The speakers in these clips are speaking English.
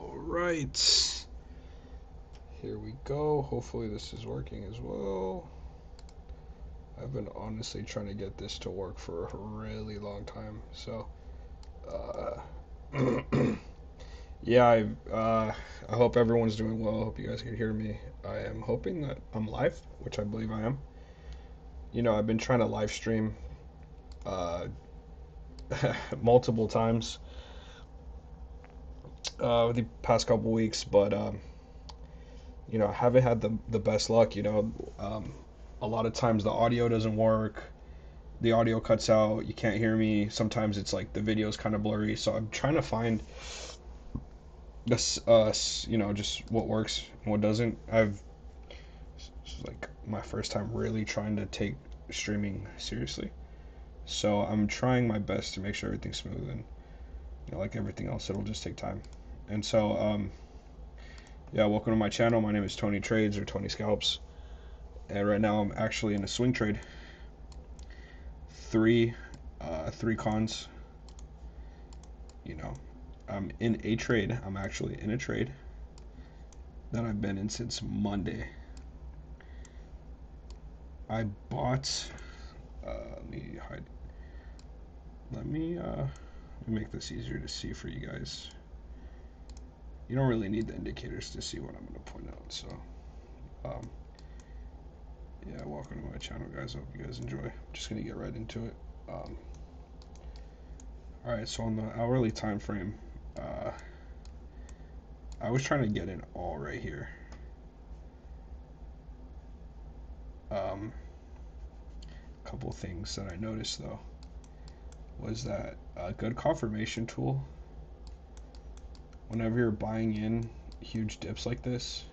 Alright, here we go. Hopefully this is working as well. I've been honestly trying to get this to work for a really long time. So, yeah, I hope everyone's doing well. I hope you guys can hear me. I am hoping that I'm live, which I believe I am. I've been trying to live stream uh, multiple times the past couple weeks, but I haven't had the best luck. A lot of times the audio doesn't work, the audio cuts out, you can't hear me. Sometimes it's like the video's kind of blurry. So I'm trying to find this, just what works and what doesn't. This is like my first time really trying to take streaming seriously. So I'm trying my best to make sure everything's smooth, and like everything else, it'll just take time. And so, yeah, welcome to my channel. My name is Tony Trades, or Tony Scalps, and right now I'm actually in a swing trade. Three cons. I'm in a trade. I'm actually in a trade that I've been in since Monday. I bought. Let me hide. Let me make this easier to see for you guys. You don't really need the indicators to see what I'm going to point out. So, yeah, welcome to my channel, guys. I hope you guys enjoy. I'm just going to get right into it. Alright, so on the hourly time frame, I was trying to get in all right here. A couple things that I noticed though was that a good confirmation tool, whenever you're buying in huge dips like this,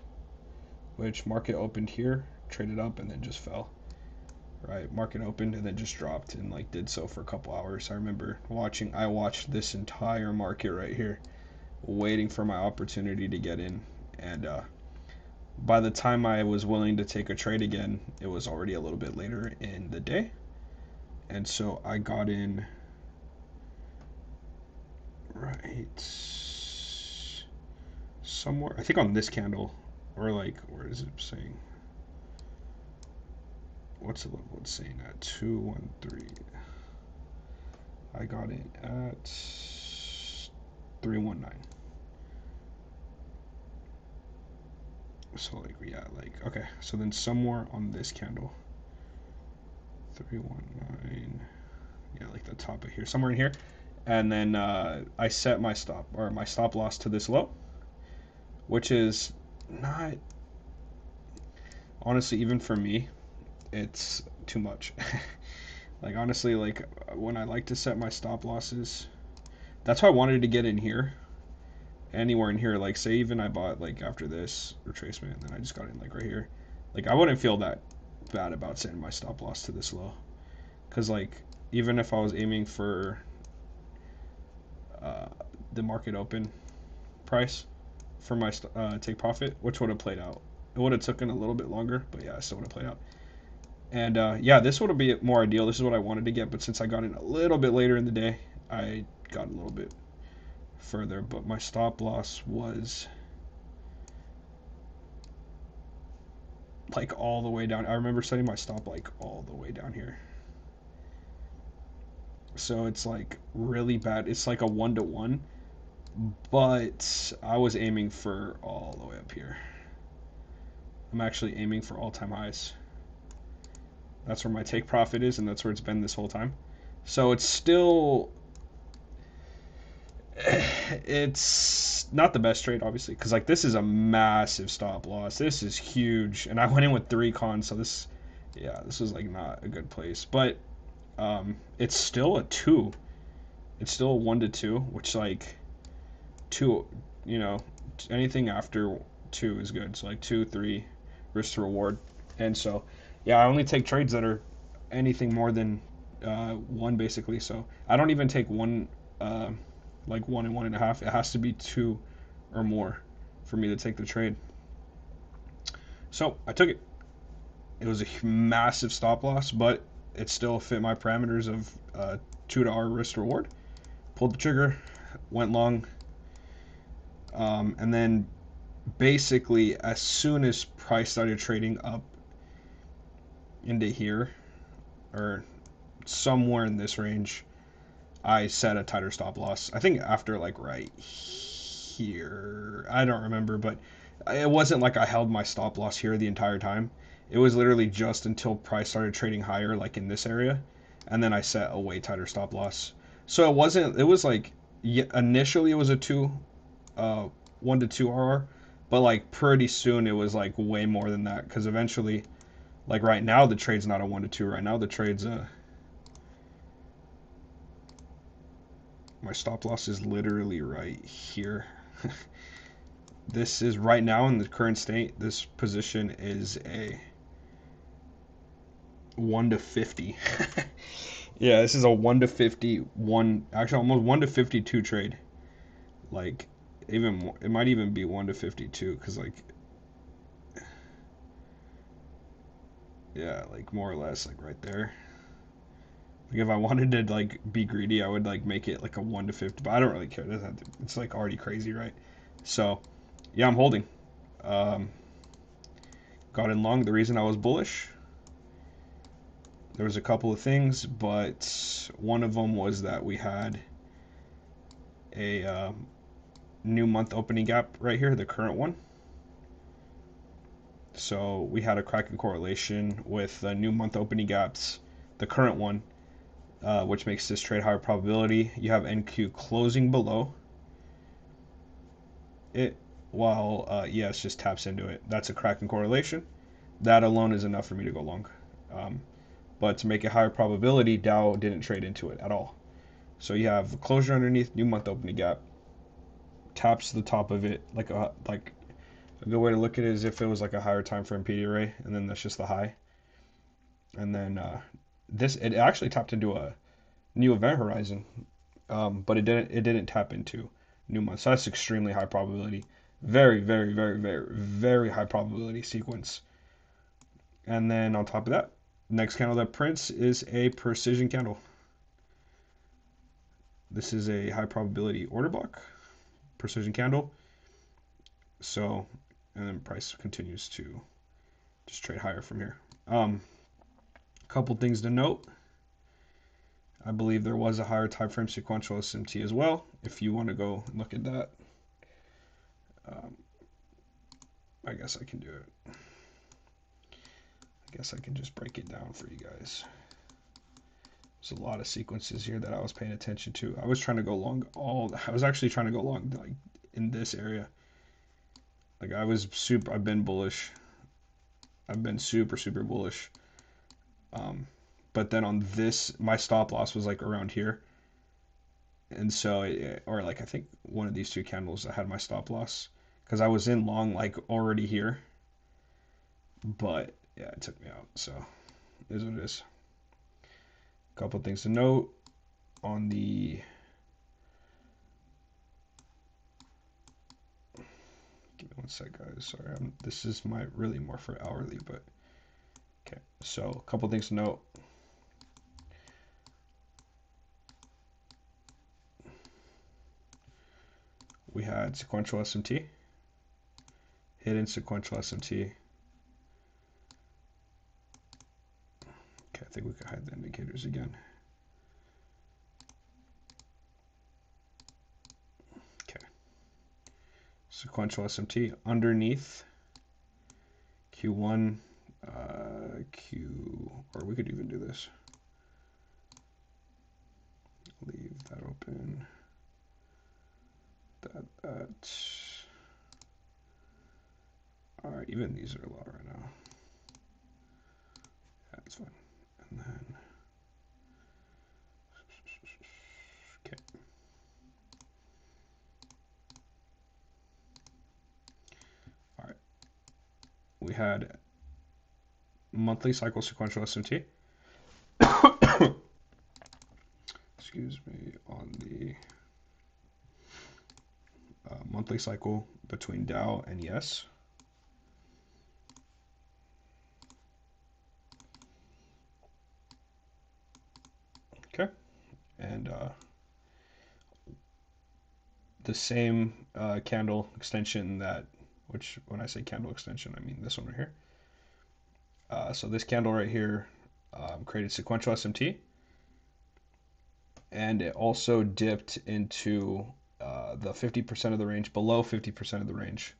which market opened here, traded up, and then just fell. Right, market opened and then just dropped and like did so for a couple hours. I remember I watched this entire market right here, waiting for my opportunity to get in, and by the time I was willing to take a trade again, it was already a little bit later in the day, and so I got in right somewhere, I think on this candle, or like, where is it saying? What's the level it's saying at? 213. I got in at 319. So like, yeah, like, okay, so then somewhere on this candle, 319, yeah, like the top of here, somewhere in here, and then I set my stop loss to this low, which is not, honestly, even for me, it's too much. Like, honestly, like when I like to set my stop losses, that's why I wanted to get in here, anywhere in here. Like, say even I bought like after this retracement, and then I just got in like right here. Like, I wouldn't feel that bad about setting my stop loss to this low, because like even if I was aiming for the market open price for my take profit, which would have played out. It would have taken a little bit longer, but yeah, it still would have played out. And yeah, this would be more ideal. This is what I wanted to get, but since I got in a little bit later in the day, I got a little bit further. But my stop loss was like all the way down. I remember setting my stop like all the way down here. So it's like really bad. It's like a 1-to-1, but I was aiming for all the way up here. I'm actually aiming for all-time highs. That's where my take profit is, and that's where it's been this whole time. So it's still, it's not the best trade, obviously, because like this is a massive stop loss. This is huge, and I went in with 3 cons, so this, yeah, this was like not a good place. But it's still a 2. It's still a 1-to-2, which like 2, anything after 2 is good. So like 2, 3, risk to reward, and so yeah, I only take trades that are anything more than 1 basically. So I don't even take 1, like 1 and 1.5. It has to be 2 or more for me to take the trade. So I took it. It was a massive stop loss, but it still fit my parameters of 2 to R risk reward. Pulled the trigger, went long. And then basically, as soon as price started trading up into here, or somewhere in this range, I set a tighter stop loss. I think after like right here, I don't remember, but it wasn't like I held my stop loss here the entire time. It was literally just until price started trading higher, like in this area, and then I set a way tighter stop loss. So it wasn't. It was like initially it was a 1 to 2 RR, but like pretty soon it was like way more than that because eventually, like right now the trade's not a 1 to 2. Right now the trade's a my stop loss is literally right here. This is right now in the current state. This position is a 1 to 50. Yeah, this is a 1 to 51. Actually, almost 1 to 52 trade. Like even more, it might even be 1 to 52 because like yeah, like more or less like right there. Like if I wanted to like be greedy, I would like make it like a 1 to 50, but I don't really care. It's like already crazy, right? So yeah, I'm holding. Um, got in long. The reason I was bullish, there was a couple of things, but one of them was that we had a new month opening gap right here, the current one. So we had a cracking correlation with the new month opening gaps, the current one, which makes this trade higher probability. You have NQ closing below it, while ES just taps into it. That's a cracking correlation. That alone is enough for me to go long. Um, but to make it higher probability, Dow didn't trade into it at all. So you have closure underneath, new month opening gap, taps the top of it like a good way to look at it is if it was like a higher time frame PD array, and then that's just the high, and then this it actually tapped into a new event horizon, but it didn't tap into new month. So that's extremely high probability, very very very very very high probability sequence. And then on top of that, next candle that prints is a precision candle. This is a high probability order block, precision candle. So, and then price continues to just trade higher from here. Couple things to note. I believe there was a higher time frame sequential SMT as well. If you want to go look at that, um, I guess I can do it. I guess I can just break it down for you guys. There's a lot of sequences here that I was paying attention to. I was trying to go long I was actually trying to go long like in this area. Like I've been bullish. I've been super super bullish. Um, but then on this, my stop loss was like around here, and so or like I think one of these two candles I had my stop loss because I was in long like already here, but yeah, it took me out. So it is what it is. A couple of things to note on the give me one sec, guys. Sorry, this is my really more for hourly, but okay. So a couple of things to note. We had sequential SMT, hidden sequential SMT. Okay, I think we can hide the indicators again. Okay. Sequential SMT underneath Q1, or we could even do this. Leave that open. That. All right, even these are low right now. That's fine. And then, okay. All right. We had monthly cycle sequential SMT. Excuse me, on the monthly cycle between Dow and Yes. Okay, and the same candle extension that, which when I say candle extension, I mean this one right here. So this candle right here created sequential SMT, and it also dipped into the 50% of the range, below 50% of the range.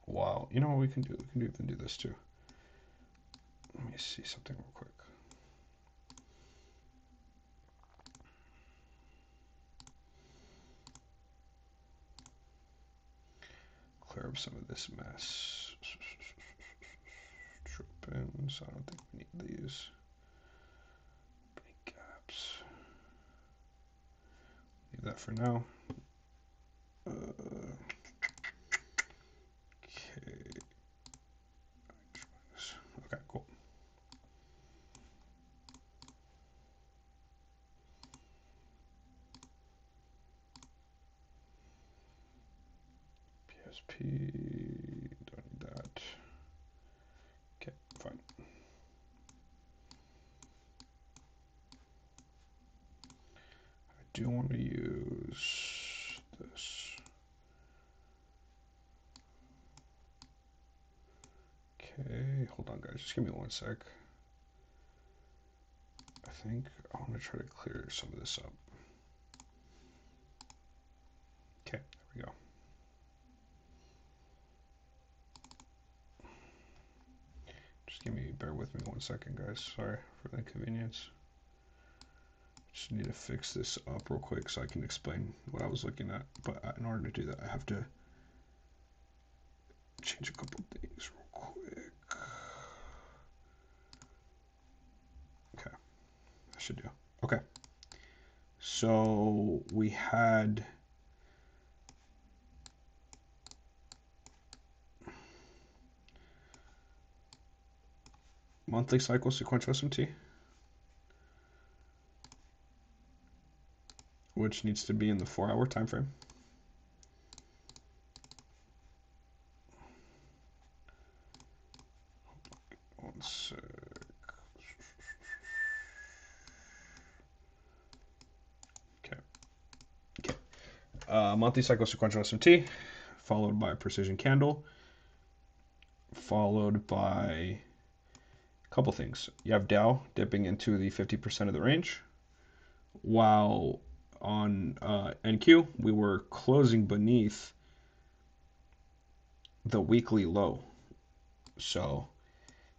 Wow, you know what we can do? We can even do this too. Let me see something real quick. Clear up some of this mess. Trippins. I don't think we need these. Any gaps? Leave that for now. Okay. Okay, cool. PSP. Don't need that. Okay, fine. I do want to use this. Okay, hold on, guys. Just give me one sec. I think I want to try to clear some of this up. Okay, there we go. Just bear with me one second, guys. Sorry for the inconvenience. Just need to fix this up real quick so I can explain what I was looking at. But in order to do that, I have to change a couple things real quick. Okay, that should do. Okay, so we had monthly cycle sequential SMT, which needs to be in the 4-hour time frame. One sec. Okay. Monthly cycle sequential SMT, followed by precision candle, followed by a couple things. You have Dow dipping into the 50% of the range, while on NQ we were closing beneath the weekly low. So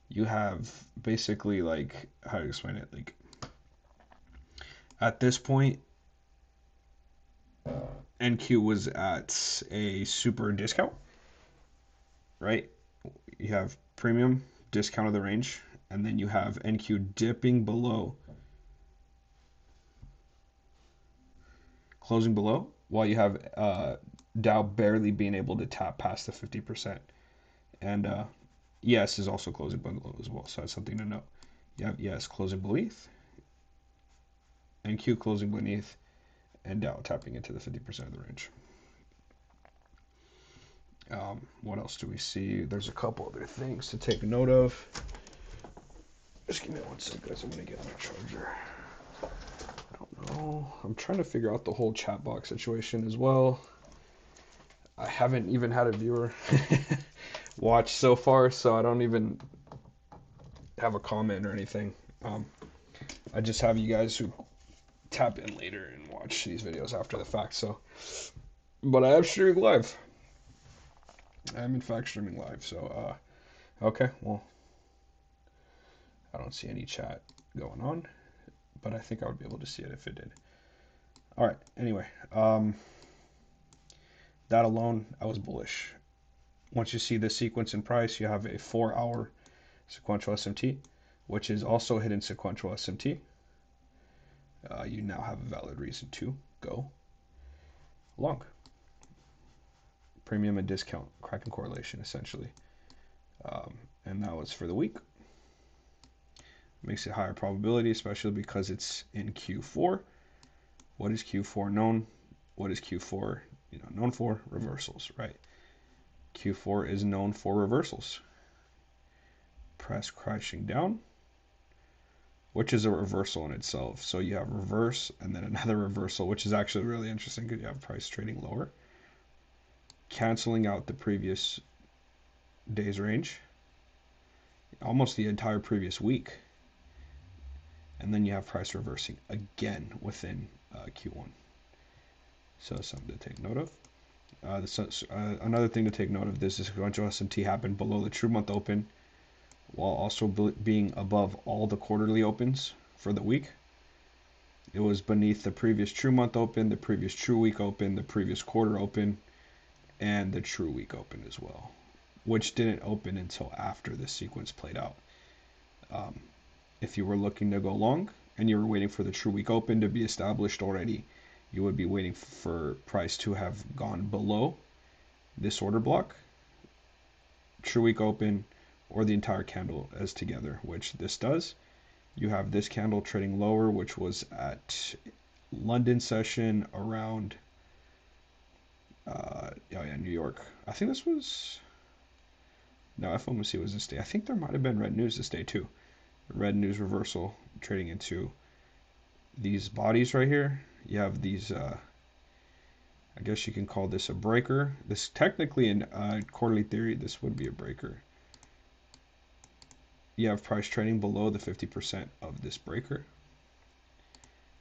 you have basically, like, how to explain it, like at this point NQ was at a super discount, right? You have premium discount of the range, and then you have NQ dipping below, closing below, while you have Dow barely being able to tap past the 50%. And ES is also closing below as well, so that's something to note. You have ES closing beneath, NQ closing beneath, and Dow tapping into the 50% of the range. What else do we see? There's a couple other things to take note of. Just give me one second, guys. I'm gonna get my charger. I don't know. I'm trying to figure out the whole chat box situation as well. I haven't even had a viewer watch so far, so I don't even have a comment or anything. I just have you guys who tap in later and watch these videos after the fact. So, but I am streaming live. I am in fact streaming live. So, okay, well, I don't see any chat going on, but I think I would be able to see it if it did. All right. Anyway, that alone, I was bullish. Once you see this sequence in price, you have a 4-hour sequential SMT, which is also hidden sequential SMT. You now have a valid reason to go long. Premium and discount, Kraken correlation, essentially. And that was for the week. Makes it higher probability, especially because it's in Q4. What is Q4 known? What is Q4 known for? Reversals, right? Q4 is known for reversals. Press crashing down, which is a reversal in itself. So you have reverse and then another reversal, which is actually really interesting because you have price trading lower, canceling out the previous day's range, almost the entire previous week, and then you have price reversing again within Q1. So something to take note of. Another thing to take note of, this sequential SMT happened below the true month open while also being above all the quarterly opens for the week. It was beneath the previous true month open, the previous true week open, the previous quarter open, and the true week open as well, which didn't open until after this sequence played out. If you were looking to go long and you were waiting for the true week open to be established already, you would be waiting for price to have gone below this order block, true week open, or the entire candle as together, which this does. You have this candle trading lower, which was at London session around New York. I think this was no, FOMC was this day. I think there might have been red news this day too. Red news reversal trading into these bodies right here. You have these I guess you can call this a breaker. This technically in quarterly theory, this would be a breaker. You have price trading below the 50% of this breaker.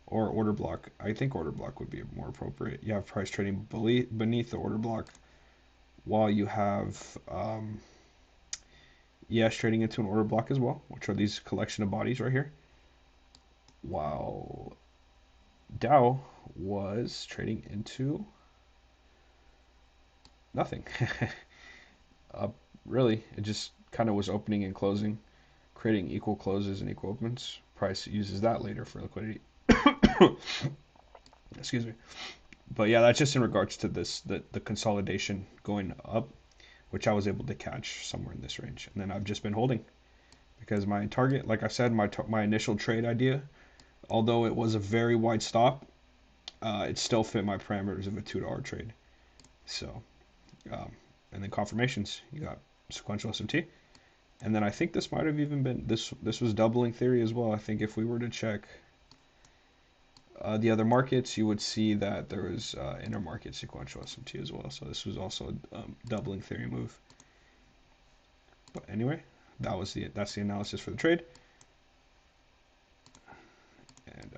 Or order block. I think order block would be more appropriate. You have price trading beneath the order block while you have ES trading into an order block as well, which are these collection of bodies right here. While Dow was trading into nothing. Really, it just kind of was opening and closing, creating equal closes and equal opens. Price uses that later for liquidity. Excuse me. But yeah, that's just in regards to this, the consolidation going up, which I was able to catch somewhere in this range. And then I've just been holding because my target, like I said, my initial trade idea, although it was a very wide stop, it still fit my parameters of a $2 trade. So, and then confirmations, you got sequential SMT. And then I think this might have even been, this was doubling theory as well. I think if we were to check the other markets, you would see that there was intermarket sequential SMT as well. So this was also a doubling theory move. But anyway, that's the analysis for the trade. And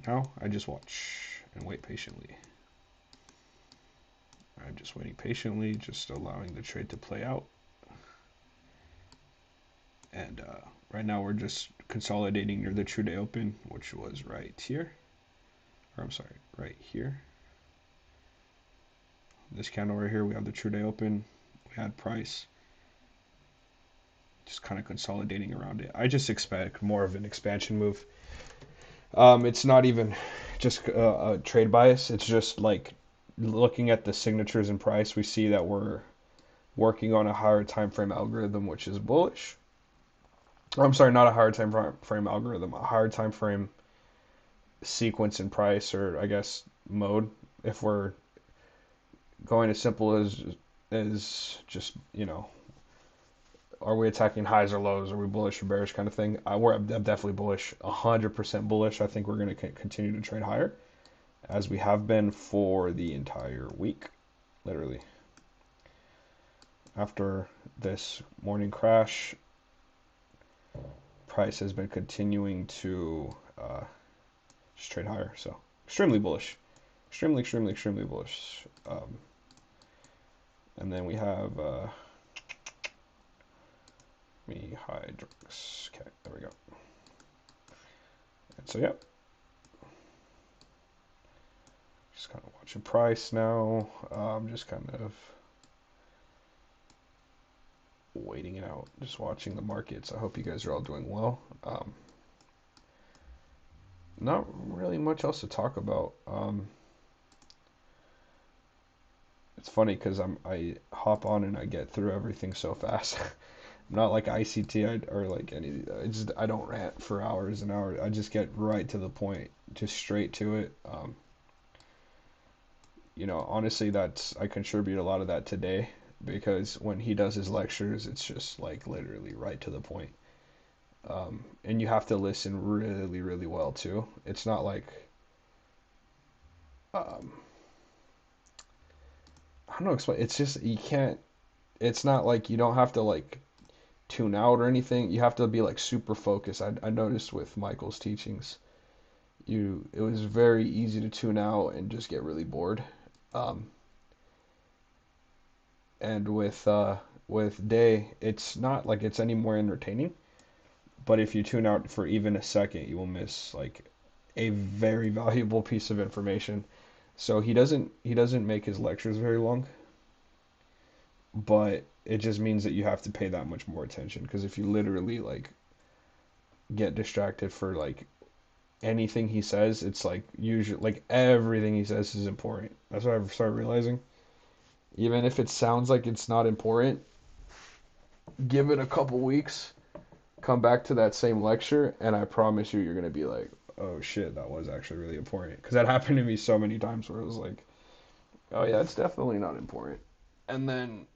now I just watch and wait patiently. I'm just waiting patiently, just allowing the trade to play out. And right now we're just consolidating near the true day open, which was right here. Or I'm sorry, right here. This candle right here, we have the true day open. We had price. Just kind of consolidating around it. I just expect more of an expansion move. It's not even just a trade bias. It's just like looking at the signatures and price, we see that we're working on a higher time frame algorithm, which is bullish. I'm sorry, not a higher time frame algorithm, a higher time frame sequence and price, or I guess mode. If we're going as simple as just, you know, are we attacking highs or lows? Are we bullish or bearish kind of thing? I'm definitely bullish, 100% bullish. I think we're going to continue to trade higher as we have been for the entire week, literally. After this morning crash, price has been continuing to just trade higher. So extremely bullish, extremely bullish. And then we have Hydrix. Okay, there we go. And so yeah, just kind of watching price now. I'm just kind of waiting it out, just watching the markets. I hope you guys are all doing well. Not really much else to talk about. It's funny because I hop on and I get through everything so fast. I'm not like ICT or like any. I don't rant for hours and hours. I just get right to the point, just straight to it. You know, honestly, I contribute a lot of that today. because when he does his lectures, it's just like literally right to the point. And you have to listen really, really well too. It's not like um, I don't know explain. It's just you can't. It's not like you don't have to like tune out or anything. You have to be like super focused. I noticed with Michael's teachings, it was very easy to tune out and just get really bored. Um, and with Day, it's not like it's any more entertaining. But if you tune out for even a second, you will miss like a very valuable piece of information. So he doesn't make his lectures very long, but it just means that you have to pay that much more attention because if you literally like get distracted for like anything he says, it's like usually like everything he says is important. That's what I've started realizing. Even if it sounds like it's not important, give it a couple weeks, come back to that same lecture, and I promise you're gonna be like, oh shit, that was actually really important. Because that happened to me so many times where it was like, oh yeah, it's definitely not important. And then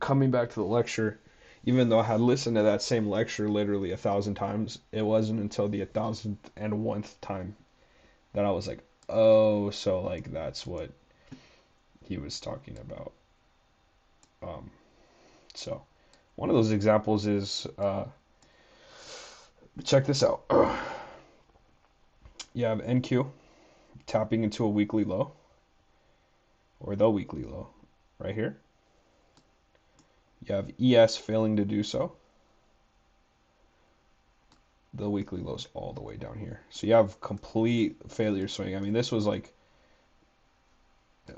coming back to the lecture, even though I had listened to that same lecture literally 1,000 times, it wasn't until the 1,001th time that I was like, oh, so like that's what he was talking about. Um, so one of those examples is check this out. You have NQ tapping into a weekly low or the weekly low right here. You have ES failing to do so. The weekly low's all the way down here. So you have complete failure swing. I mean, this was like,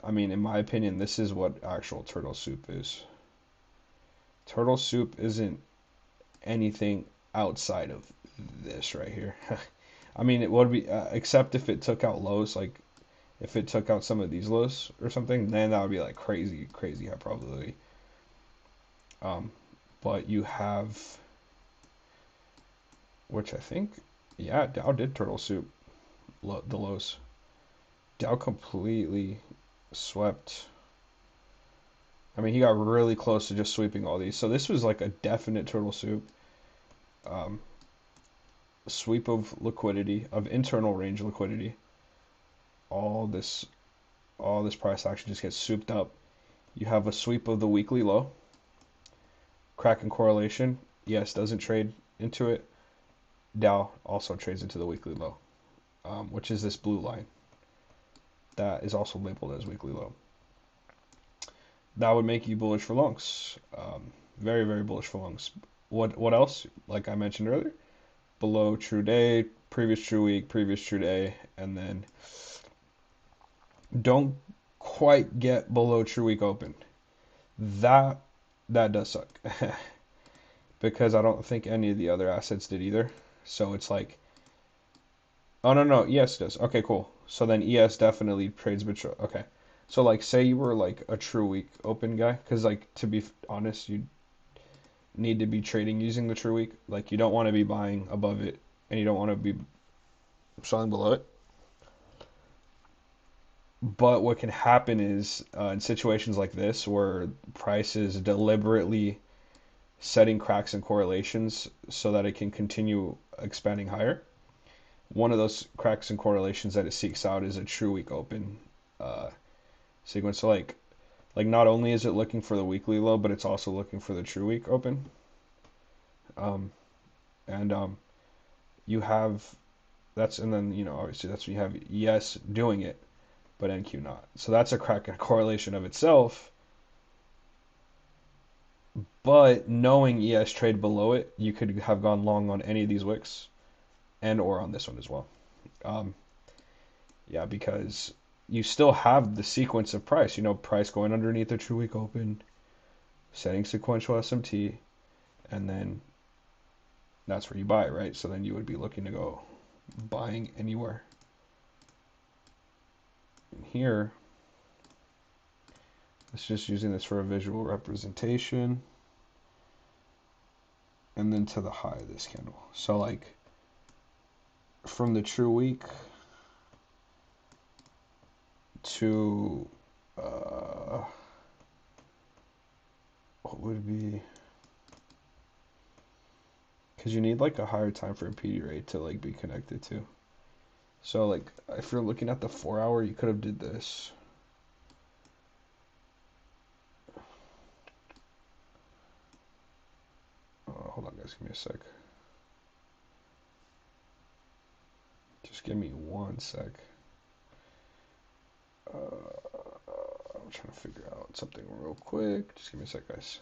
I mean, in my opinion, this is what actual turtle soup is. Turtle soup isn't anything outside of this right here. I mean, it would be, except if it took out lows, like if it took out some of these lows or something, then that would be like crazy, crazy high probability. Um, but you have, which I think, yeah, Dow did turtle soup the lows. Dow completely swept. I mean, he got really close to just sweeping all these. So this was like a definite turtle soup. Um, Sweep of liquidity, of internal range liquidity. All this, all this price action just gets souped up. You have a sweep of the weekly low. Kraken correlation, yes, doesn't trade into it. Dow also trades into the weekly low, which is this blue line that is also labeled as weekly low. That would make you bullish for longs. Very, very bullish for longs. What else? Like I mentioned earlier, below true day, previous true week, previous true day, and then don't quite get below true week open. That that does suck because I don't think any of the other assets did either. So it's like, oh no no, ES does. Okay, cool. So then ES definitely trades between. Okay, so like say you were like a true week open guy, because like to be honest, you need to be trading using the true week. Like you don't want to be buying above it, and you don't want to be selling below it. But what can happen is in situations like this where price is deliberately setting cracks and correlations so that it can continue expanding higher. One of those cracks and correlations that it seeks out is a true week open uh, sequence. So like not only is it looking for the weekly low, but it's also looking for the true week open. Um, and you have that's and then obviously that's when you have ES doing it, but NQ not. So that's a crack and correlation of itself. But knowing ES trade below it, you could have gone long on any of these wicks and or on this one as well. Um, yeah, because you still have the sequence of price. Price going underneath the true week open, setting sequential SMT, and then that's where you buy, right? So then you would be looking to go buying anywhere. And here, it's just using this for a visual representation. And then to the high of this candle. So like from the true week to what would be, because you need like a higher time frame PD rate to like be connected to. So like if you're looking at the 4 hour, you could have did this. Hold on guys, give me a sec. Just give me one sec. I'm trying to figure out something real quick. Just give me a sec, guys.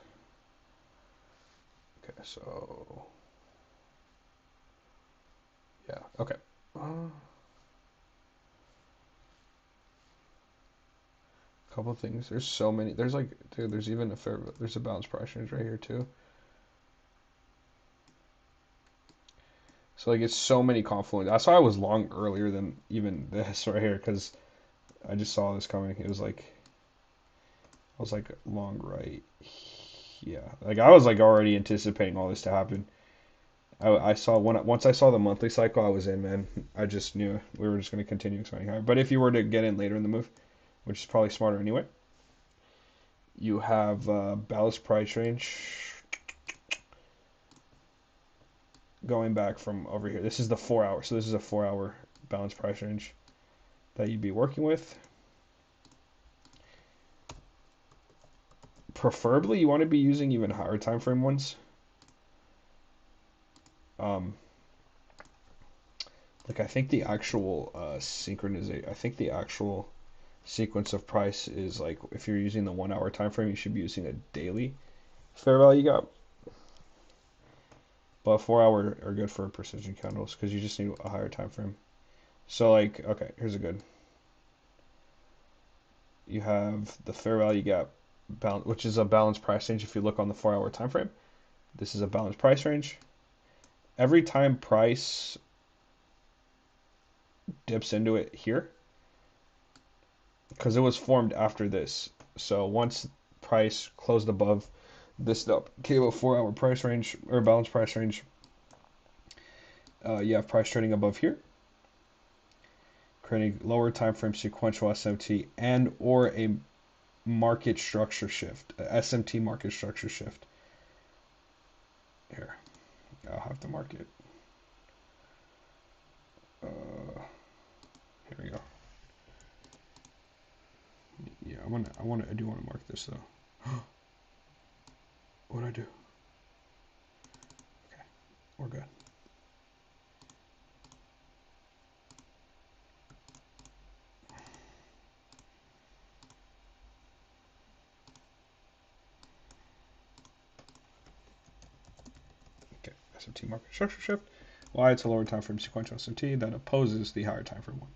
Okay, so yeah, okay. Couple of things. There's so many. There's like, dude, there's even there's a balanced price range right here too. So like it's so many confluent. That's why I was long earlier than even this right here because I just saw this coming. It was like I was like long right. Yeah, like I was like already anticipating all this to happen. I saw once I saw the monthly cycle, I was in, man. I just knew we were just going to continue expanding higher. But if you were to get in later in the move, which is probably smarter anyway, you have balanced price range going back from over here. This is the 4 hour, so this is a 4 hour balanced price range that you'd be working with. Preferably, you want to be using even higher time frame ones. Like I think the actual synchronization, I think the actual sequence of price is like if you're using the 1 hour time frame, you should be using a daily fair value gap. But 4 hour are good for precision candles because you just need a higher time frame. So like, okay, here's a good. You have the fair value gap, which is a balanced price range. If you look on the 4 hour time frame, this is a balanced price range. Every time price dips into it here, because it was formed after this. So once price closed above this cable 4 hour price range or balanced price range, you have price trading above here, creating lower time frame sequential SMT and or a market structure shift, a SMT market structure shift. Here, I'll have to mark it. Here we go. Yeah, I do want to mark this though. What'd I do? Okay, we're good. Okay, SMT market structure shift. Why? It's a lower time frame sequential SMT that opposes the higher time frame one.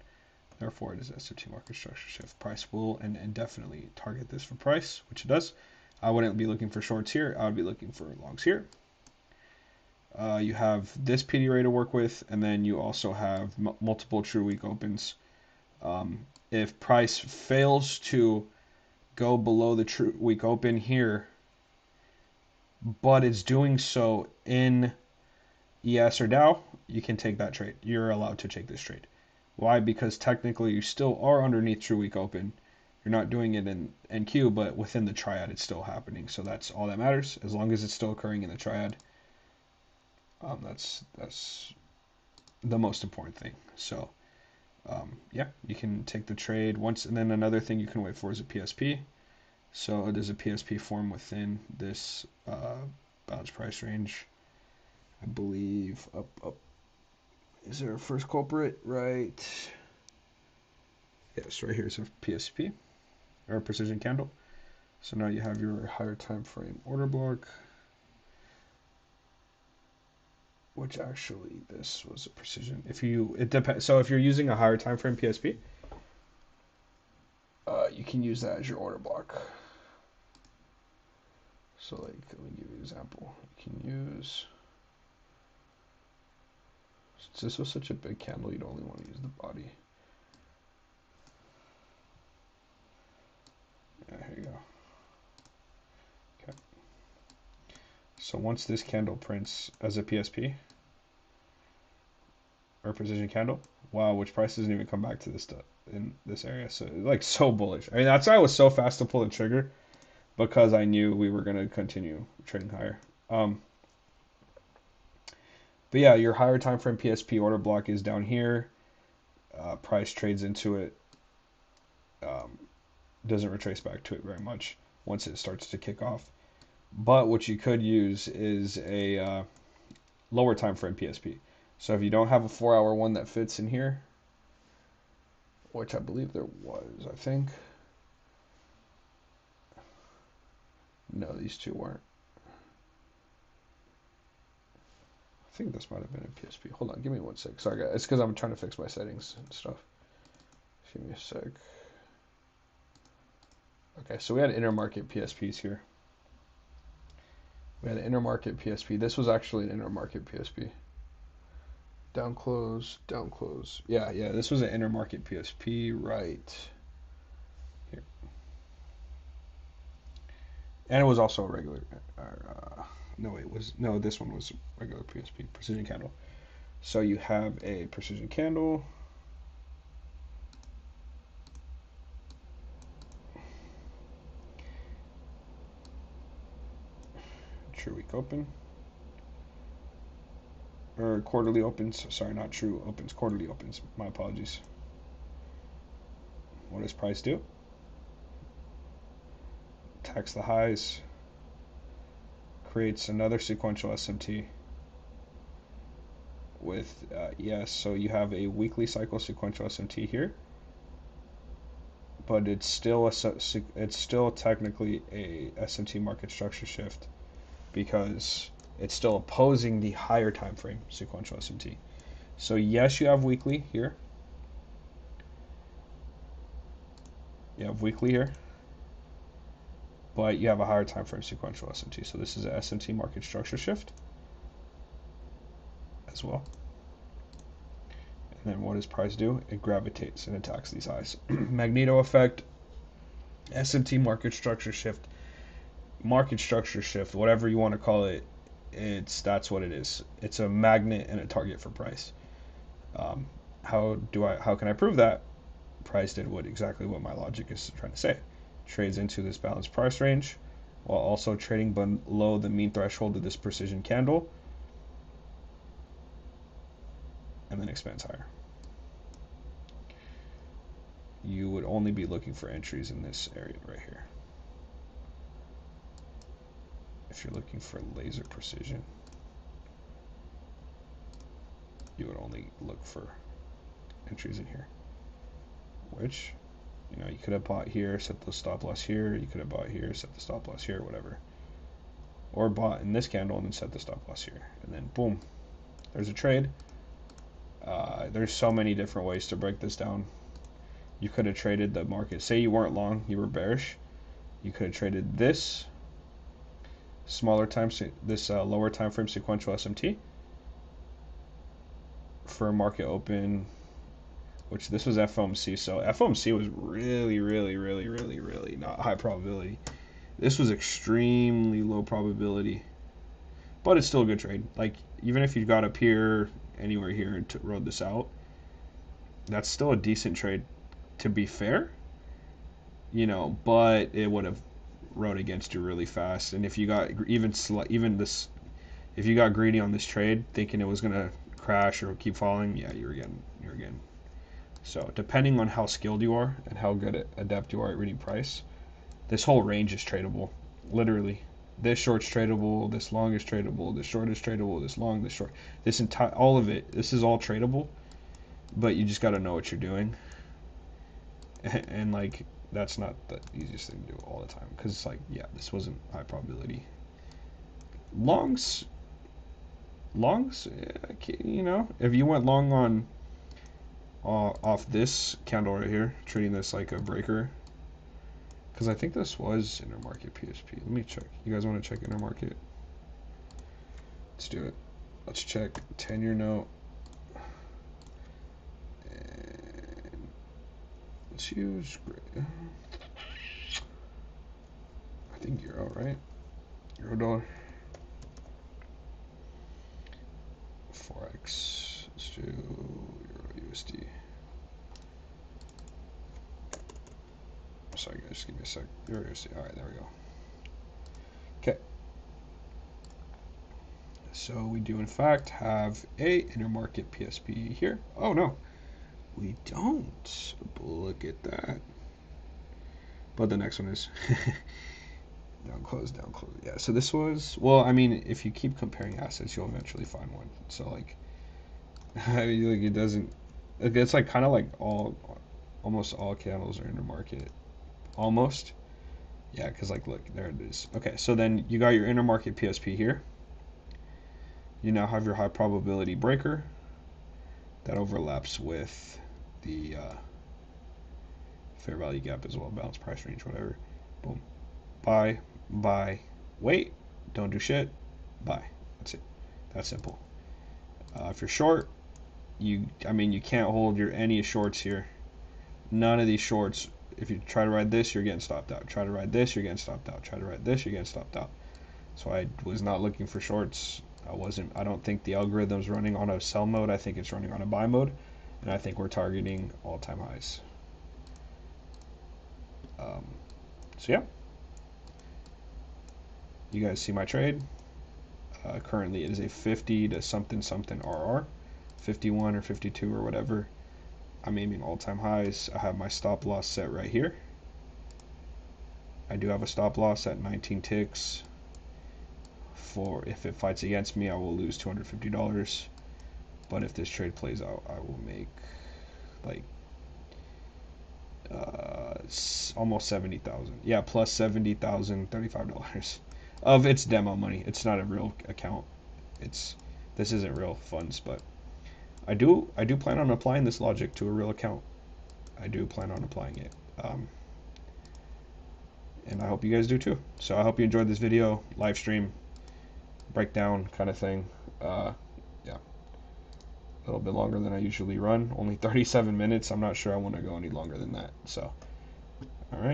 Therefore, it is SMT market structure shift. Price will and indefinitely target this for price, which it does. I wouldn't be looking for shorts here. I would be looking for longs here. You have this PD rate to work with, and then you also have multiple true week opens. If price fails to go below the true week open here, but it's doing so in ES or Dow, you can take that trade. You're allowed to take this trade. Why? Because technically you still are underneath true week open. You're not doing it in NQ, but within the triad it's still happening. So that's all that matters. As long as it's still occurring in the triad, that's the most important thing. So yeah, you can take the trade once, and then another thing you can wait for is a PSP. So there's a PSP form within this balance price range. I believe up. Is there a first culprit? Right. Yes, right here is a PSP or a precision candle. So now you have your higher time frame order block, which actually this was a precision. It depends. So if you're using a higher time frame PSP, you can use that as your order block. So like, let me give you an example. You can use. Since this was such a big candle, you'd only want to use the body. Yeah, here you go. Okay. So once this candle prints as a PSP or precision candle, wow, which price doesn't even come back to this stuff in this area. So like so bullish. I mean, that's why I was so fast to pull the trigger. because I knew we were going to continue trading higher. But yeah, your higher time frame PSP order block is down here. Price trades into it. Doesn't retrace back to it very much once it starts to kick off. But what you could use is a lower time frame PSP. So if you don't have a 4-hour one that fits in here, which I believe there was, I think. No, these two weren't. I think this might have been a PSP. Hold on, give me 1 sec. Sorry, guys. It's because I'm trying to fix my settings and stuff. Give me a sec. Okay, so we had intermarket PSPs here. We had an intermarket PSP. This was actually an intermarket PSP. Down close, down close. Yeah, this was an intermarket PSP right here. And it was also a regular. No, this one was a regular PSP, precision candle. So you have a precision candle. True week open. Or quarterly opens. Sorry, not true opens. Quarterly opens. My apologies. What does price do? Attacks the highs. Creates another sequential SMT with yes. So you have a weekly cycle sequential SMT here, but it's still technically a SMT market structure shift because it's still opposing the higher time frame sequential SMT. So yes, you have weekly here. You have weekly here, but you have a higher time frame sequential SMT. So this is a SMT market structure shift as well. And then what does price do? It gravitates and attacks these highs. Magneto effect, SMT market structure shift, whatever you want to call it. That's what it is. It's a magnet and a target for price. How can I prove that? Price did exactly what my logic is trying to say. Trades into this balanced price range while also trading below the mean threshold of this precision candle and then expands higher. You would only be looking for entries in this area right here. If you're looking for laser precision, you would only look for entries in here, which, you could have bought here, set the stop loss here, you could have bought here, set the stop loss here, whatever. Or bought in this candle and then set the stop loss here. And then boom, there's a trade. There's so many different ways to break this down. You could have traded the market. Say you weren't long, you were bearish. You could have traded this lower time frame sequential SMT for a market open, which this was FOMC. So FOMC was really, really, really, really, really not high probability. This was extremely low probability, but it's still a good trade. Like, even if you got up here, anywhere here, and rode this out, that's still a decent trade, to be fair. But it would have rode against you really fast. And if you got if you got greedy on this trade, thinking it was gonna crash or keep falling, yeah, you're again. So depending on how skilled you are and how good adept you are at reading price, this whole range is tradable. Literally, this short's tradable, this long is tradable, this short is tradable, this long, this short, all of it. This is all tradable, but you just got to know what you're doing. And like, that's not the easiest thing to do all the time, because it's like, yeah, this wasn't high probability. Longs, if you went long on off this candle right here, treating this like a breaker, because I think this was intermarket PSP. Let me check. You guys want to check intermarket? Let's do it. Let's check 10-year note. And let's use, I think euro, right? Euro dollar. Forex. Let's do Euro USD. Sorry guys, give me a sec. Euro USD. Alright, there we go. so we do in fact have a intermarket PSP here. Oh no, we don't. Look at that. But the next one is down close, down close. Yeah, so this was, well, I mean, if you keep comparing assets, you'll eventually find one. So like, like it doesn't, it's like kind of like almost all candles are intermarket. Almost. Yeah, because like, look, there it is. Okay, so then you got your intermarket PSP here. You now have your high probability breaker that overlaps with the fair value gap as well, balance price range, whatever. Boom. Buy, buy, wait, don't do shit, buy. That's it. That's simple. If you're short, I mean, you can't hold your any shorts here. None of these shorts. If you try to ride this, you're getting stopped out. Try to ride this, you're getting stopped out. Try to ride this, you're getting stopped out. So I was not looking for shorts. I don't think the algorithm's running on a sell mode. I think it's running on a buy mode, and I think we're targeting all-time highs. So yeah, you guys see my trade. Currently it is a 50 to something something RR, 51 or 52 or whatever. I'm aiming all-time highs. I have my stop loss set right here. I do have a stop loss at 19 ticks. For if it fights against me, I will lose $250. But if this trade plays out, I will make like almost 70,000. Yeah, plus 70,000, $35 of its demo money. It's not a real account. This isn't real funds, but I do plan on applying this logic to a real account. I do plan on applying it. And I hope you guys do too. So I hope you enjoyed this video, live stream, breakdown kind of thing. Yeah, a little bit longer than I usually run. Only 37 minutes. I'm not sure I want to go any longer than that. So, all right.